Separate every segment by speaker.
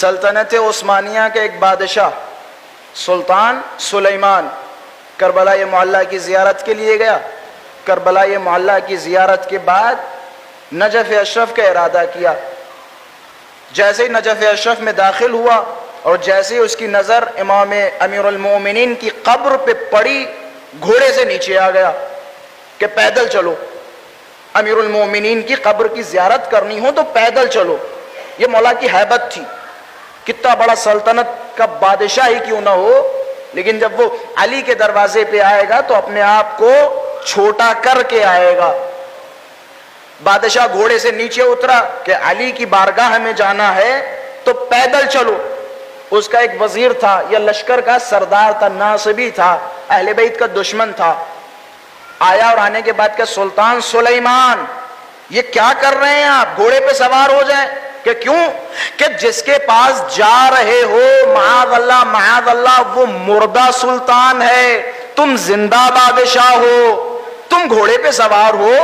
Speaker 1: سلطنت عثمانیہ کے ایک بادشاہ سلطان سلیمان کربلا معلیٰ کی زیارت کے لیے گیا. کربلا معلیٰ کی زیارت کے بعد نجف اشرف کا ارادہ کیا. جیسے ہی نجف اشرف میں داخل ہوا اور جیسے ہی اس کی نظر امام امیر المومنین کی قبر پہ پڑی, گھوڑے سے نیچے آ گیا کہ پیدل چلو, امیر المومنین کی قبر کی زیارت کرنی ہو تو پیدل چلو. یہ مولا کی ہیبت تھی, کتنا بڑا سلطنت کا بادشاہ ہی کیوں نہ ہو, لیکن جب وہ علی کے دروازے پہ آئے گا تو اپنے آپ کو چھوٹا کر کے آئے گا. بادشاہ گھوڑے سے نیچے اترا کہ علی کی بارگاہ میں جانا ہے تو پیدل چلو. اس کا ایک وزیر تھا یا لشکر کا سردار تھا, ناصبی تھا, اہل بیت کا دشمن تھا. آیا اور آنے کے بعد کہ سلطان سلیمان یہ کیا کر رہے ہیں آپ, گھوڑے پہ سوار ہو جائیں. کہ کیوں؟ کہ جس کے پاس جا رہے ہو معاذ اللہ وہ مردہ سلطان ہے, تم زندہ بادشاہ ہو, تم گھوڑے پہ سوار ہو,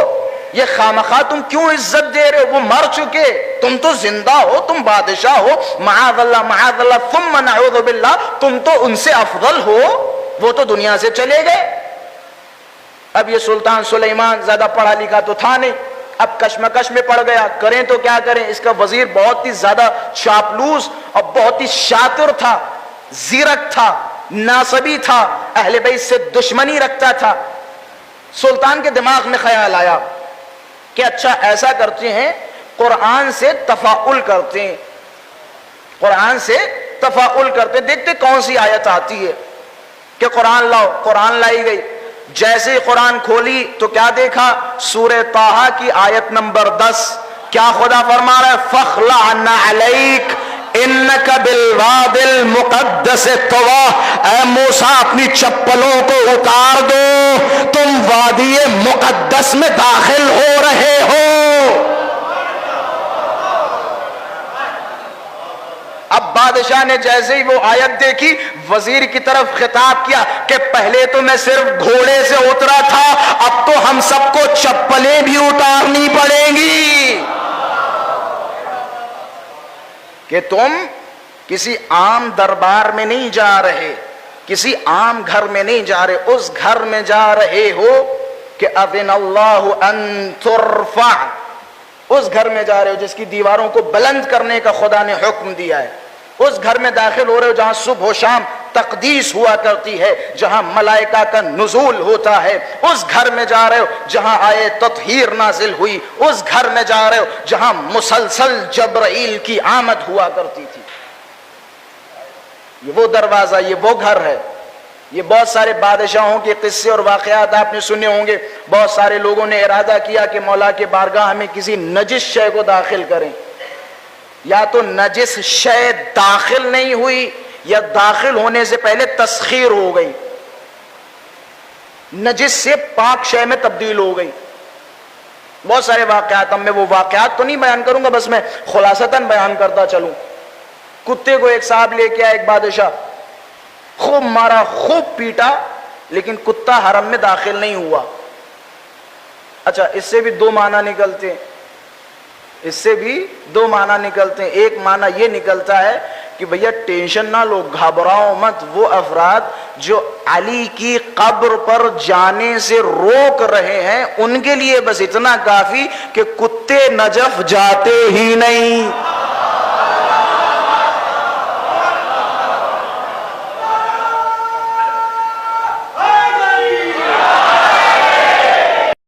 Speaker 1: یہ خامخواہ تم کیوں عزت دے رہے ہو؟ وہ مر چکے, تم تو زندہ ہو, تم بادشاہ ہو. معاذ اللہ ثم نعوذ باللہ, تم تو ان سے افضل ہو, وہ تو دنیا سے چلے گئے. اب یہ سلطان سلیمان زیادہ پڑھا لکھا تو تھا نہیں, اب کشمکش میں پڑ گیا, کریں تو کیا کریں. اس کا وزیر بہت ہی زیادہ چاپلوس اور بہت ہی شاطر تھا, زیرک تھا, ناصبی تھا, اہل بیت سے دشمنی رکھتا تھا. سلطان کے دماغ میں خیال آیا کہ اچھا ایسا کرتے ہیں, قرآن سے تفاعل کرتے ہیں, قرآن سے تفاعل کرتے ہیں, دیکھتے کون سی آیت آتی ہے. کہ قرآن لاؤ, قرآن لائی گئی. جیسے قرآن کھولی تو کیا دیکھا؟ سورہ طٰہٰ کی آیت نمبر 10. کیا خدا فرما رہا ہے؟ فَاخْلَعْنَ عَلَيْكَ إِنَّكَ بِالْوَادِ الْمُقَدَّسِ طُوًى, اے موسیٰ اپنی چپلوں کو اتار دو, تم وادی مقدس میں داخل ہو رہے ہو. اب بادشاہ نے جیسے ہی وہ آیت دیکھی وزیر کی طرف خطاب کیا کہ پہلے تو میں صرف گھوڑے سے اترا تھا, اب تو ہم سب کو چپلیں بھی اتارنی پڑیں گی. کہ تم کسی عام دربار میں نہیں جا رہے, کسی عام گھر میں نہیں جا رہے, اس گھر میں جا رہے ہو کہ اذن اللہ ان ترفع, اس گھر میں جا رہے ہو جس کی دیواروں کو بلند کرنے کا خدا نے حکم دیا ہے. اس گھر میں داخل ہو رہے ہو جہاں صبح و شام تقدیس ہوا کرتی ہے, جہاں ملائکہ کا نزول ہوتا ہے. اس گھر میں جا رہے ہو جہاں آئے تطہیر نازل ہوئی. اس گھر میں جا رہے ہو جہاں مسلسل جبرائیل کی آمد ہوا کرتی تھی. یہ وہ دروازہ, یہ وہ گھر ہے. یہ بہت سارے بادشاہوں کے قصے اور واقعات آپ نے سنے ہوں گے. بہت سارے لوگوں نے ارادہ کیا کہ مولا کے بارگاہ میں کسی نجس شے کو داخل کریں. یا تو نجس شے داخل نہیں ہوئی یا داخل ہونے سے پہلے تسخیر ہو گئی, نجس سے پاک شے میں تبدیل ہو گئی. بہت سارے واقعات, میں وہ واقعات تو نہیں بیان کروں گا, بس میں خلاصتاً بیان کرتا چلوں. کتے کو ایک صاحب لے کے آیا ایک بادشاہ, خوب مارا, خوب پیٹا, لیکن کتا حرم میں داخل نہیں ہوا. اچھا, اس سے بھی دو معنی نکلتے ہیں, اس سے بھی دو معنی نکلتے ہیں. ایک معنی یہ نکلتا ہے کہ بھیا ٹینشن نہ لو, گھبراؤ مت. وہ افراد جو علی کی قبر پر جانے سے روک رہے ہیں ان کے لیے بس اتنا کافی کہ کتے نجف جاتے ہی نہیں.